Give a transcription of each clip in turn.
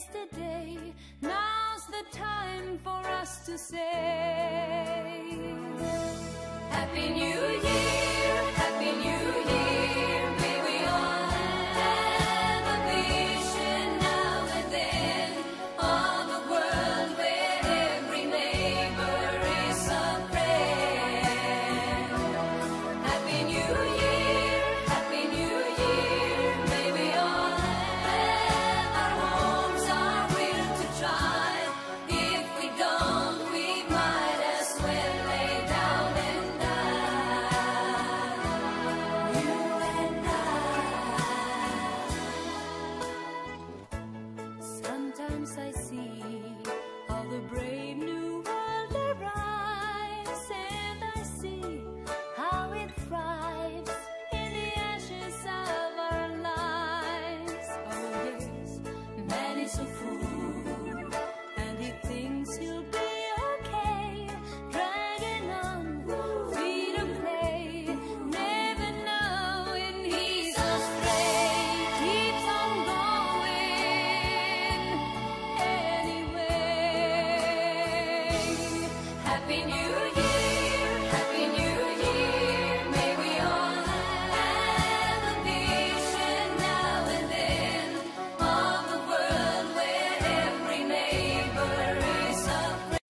yesterday. Now's the time for us to say Happy New Year, Happy New Year. May we all have a vision now and then of a world where every neighbor is a friend. Happy New Year, Happy New Year. May we all have our homes, our will to try. If we don't, we might as well lay down and die. You and I. Sometimes I see how the brave new world arrives, and I see how it thrives in the ashes of our lives. Oh yes, man is a fool, and he thinks he'll be okay, dragging on, freedom play, never knowing he's astray, keeps on going anyway. Happy New Year, Happy New Year. May we all have a vision now and then of a world where every neighbor is a friend.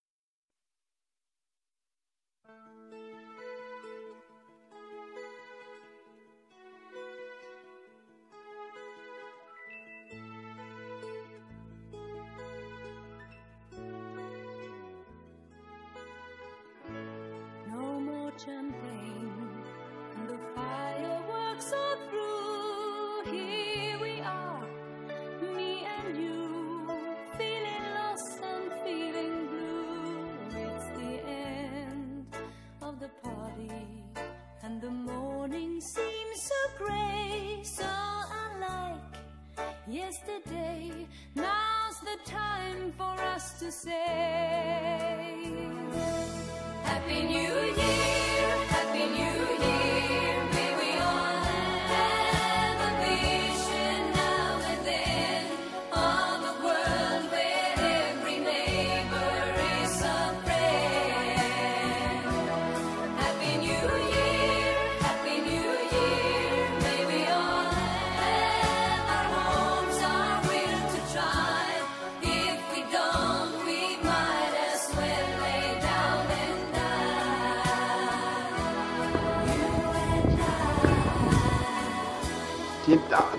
No more champagne, and the fireworks are through. Here we are, me and you, feeling lost and feeling blue. It's the end of the party, and the morning seems so gray, so unlike yesterday. Now's the time for us to say Happy New Year, Happy New Year. May we all have a vision now and then of a world where every neighbor is a friend. Happy New Year, Happy New Year. May we all have our homes, our will to try. If we don't, we might as well lay down and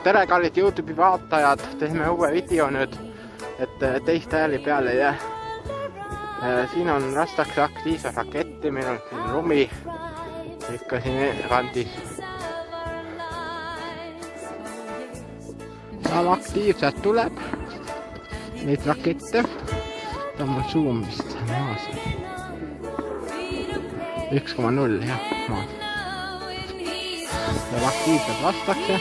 Tere kallid YouTube'i vaatajad, teeme uue video nüüd, et teist hääli peale ei jää. Siin on rastakse aktiivset raketti, meil on siin lumi ikka siin kandis. Seal aktiivselt tuleb neid rakette, tõmbab suumist maas. 1,0 jah, maas. Seal aktiivselt lastakse.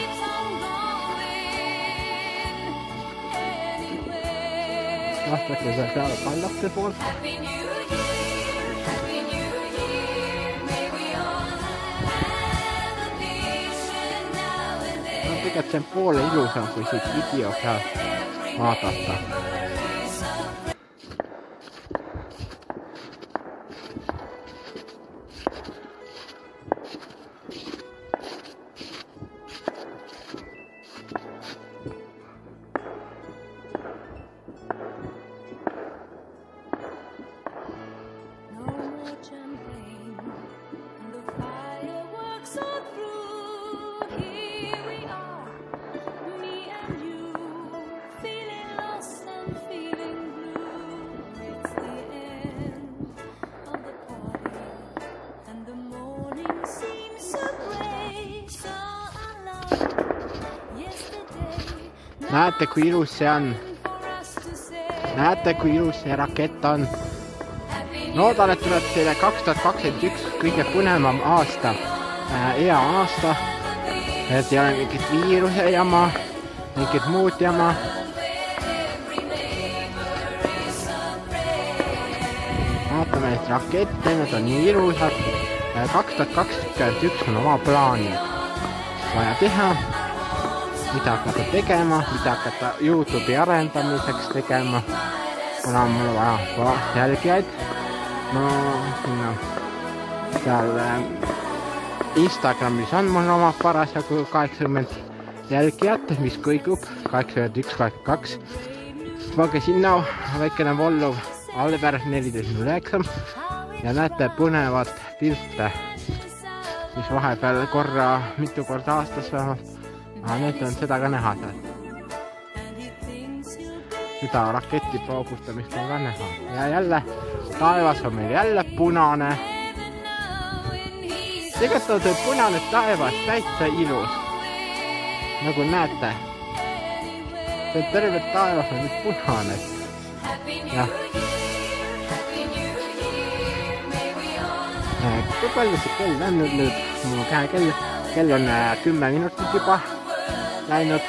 Lastakse seal peale pallaste poolt. Happy New Year, Happy New Year. May we all have a vision now and then. Tegelikult see on poole ilusam, kui siit video peal vaadata. No more champagne, and the fireworks are through. Here we are, me and you, feeling lost and feeling blue. It's the end of the party, and the morning seems so gray, so unlike yesterday. Näete, kui ilus see on. For us to say Näete, kui ilus see rakett on. Loodan, et tuleb teile 2021 kõige põnevam aasta, hea aasta, et ei ole mingit viiruse jama, mingit muud jama. Vaatame neid rakette, need on nii ilusad. 2021 on oma plaani vaja teha. mida hakata tegema, mida hakata YouTube'i arendamiseks tegema, kuna mul vaja jälgijaid. No seal Instagramis on mul oma parasjagu 80 jälgijat, mis kõigub 81, 82. Vaage sinna väikene volluv Alver 1409 ja näete põnevat pilte, mis vahepeal mitu korda aastas vähemalt. Aga nüüd on seda ka näha seal. Seda raketi paugustamist on ka näha. Ja jälle, taevas on meil jälle punane. Tegelikult on punane taevas täitsa ilus. Nagu näete. See terve taevas on nüüd punane. Jah. Kui palju see kell on nüüd? Mul käekell. Kell on 10 minutit juba läinud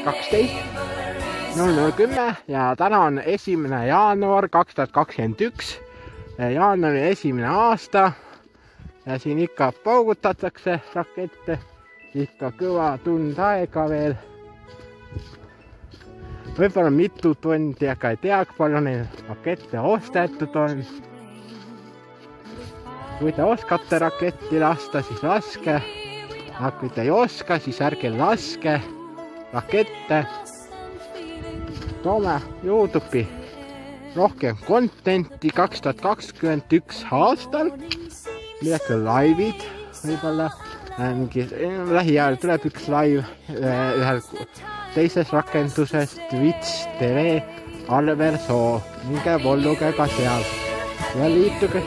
12.0010 ja täna on 1. jaanuar 2021. Jaanuari 1. aasta ja siin ikka paugutatakse rakette. Ikka kõva tund aega veel. Võib-olla mitu tundi, aga ei tea, kui palju neil rakette ostetud on. Kui te oskate raketti lasta, siis laske. Aga kui te ei oska, siis ärge laske rakette. Toome YouTube'i rohkem contenti 2021 aastal. Midagi laivid võib-olla. Lähiajal tuleb üks live ühel teises rakenduses Twitch TV Alver Soo. Minge volluge ka seal ja liituge